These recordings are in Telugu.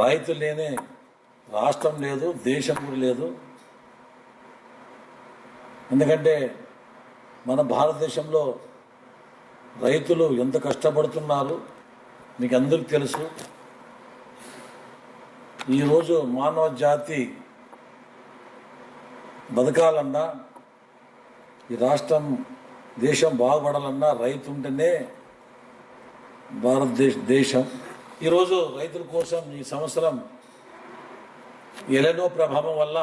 రైతు లేని రాష్ట్రం లేదు, దేశం కూడా లేదు. ఎందుకంటే మన భారతదేశంలో రైతులు ఎంత కష్టపడుతున్నారు మీకు అందరికీ తెలుసు. ఈరోజు మానవ జాతి బతకాలన్నా, ఈ రాష్ట్రం దేశం బాగుపడాలన్నా రైతు ఉంటేనే భారతదేశం. ఈరోజు రైతుల కోసం ఈ సంవత్సరం ఎలెనో ప్రభావం వల్ల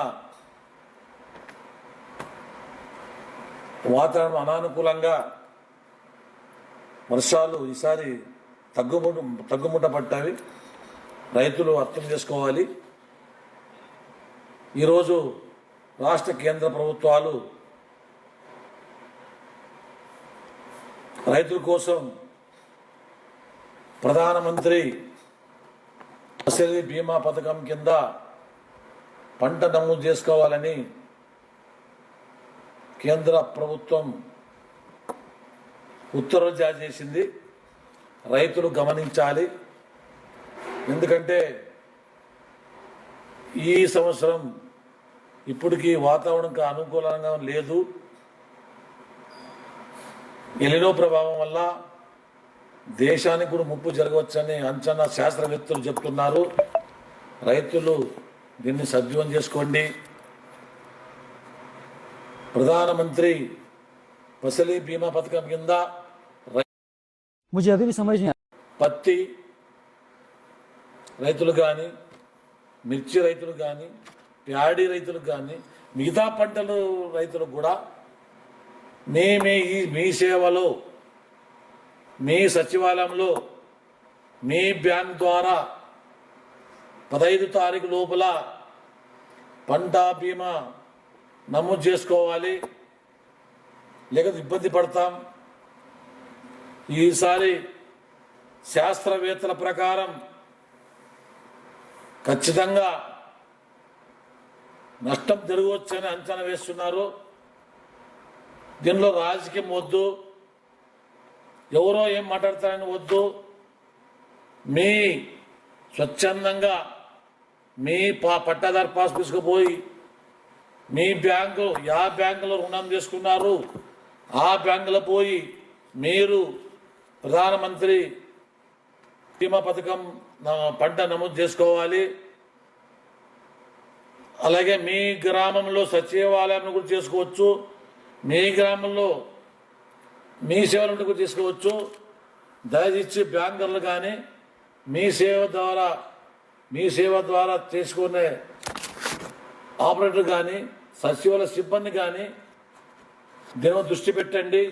వాతావరణం అనానుకూలంగా వర్షాలు ఈసారి తగ్గుముట్ట పట్టాయి. రైతులు అర్థం చేసుకోవాలి. ఈరోజు రాష్ట్ర కేంద్ర ప్రభుత్వాలు రైతుల కోసం ప్రధానమంత్రి ఫసల్ బీమా పథకం కింద పంట నమోదు చేసుకోవాలని కేంద్ర ప్రభుత్వం ఉత్తర్వులు జారీ చేసింది. రైతులు గమనించాలి. ఎందుకంటే ఈ సంవత్సరం ఇప్పటికీ వాతావరణంకి అనుకూలంగా లేదు. ఎలినో ప్రభావం వల్ల దేశానికి కూడా ముప్పు జరగవచ్చని అంచనా శాస్త్రవేత్తలు చెప్తున్నారు. రైతులు దీన్ని సద్వినియోగం చేసుకోండి. ప్రధానమంత్రి ఫసల్ బీమా పథకం కింద పత్తి రైతులు కానీ, మిర్చి రైతులు కానీ, ప్యాడీ రైతులకు కానీ, మిగతా పంటలు రైతులకు కూడా మీ సేవలో, మీ సచివాలయంలో, మీ బ్యాంక్ ద్వారా 15 తారీఖు లోపల పంట బీమా నమోదు చేసుకోవాలి. లేకపోతే ఇబ్బంది పడతాం. ఈసారి శాస్త్రవేత్తల ప్రకారం ఖచ్చితంగా నష్టం జరగవచ్చని అంచనా వేస్తున్నారు. దీనిలో రాజకీయం వద్దు, ఎవరో ఏం మాట్లాడతారని వద్దు. మీ స్వచ్ఛందంగా మీ పట్టాదారు పాస్ తీసుకుపోయి మీ బ్యాంకు బ్యాంకులో రుణం తీసుకున్నారు, ఆ బ్యాంకులో పోయి మీరు ప్రధానమంత్రి బీమా పథకం పంట నమోదు చేసుకోవాలి. అలాగే మీ గ్రామంలో సచివాలయం కూడా చేసుకోవచ్చు. మీ గ్రామంలో మీ సేవలను కూడా తీసుకోవచ్చు. దయచేసి బ్యాంకర్లు కానీ మీ సేవ ద్వారా చేసుకునే ఆపరేటర్ కానీ, సచివాలయ సిబ్బంది కానీ దీని దృష్టి పెట్టండి.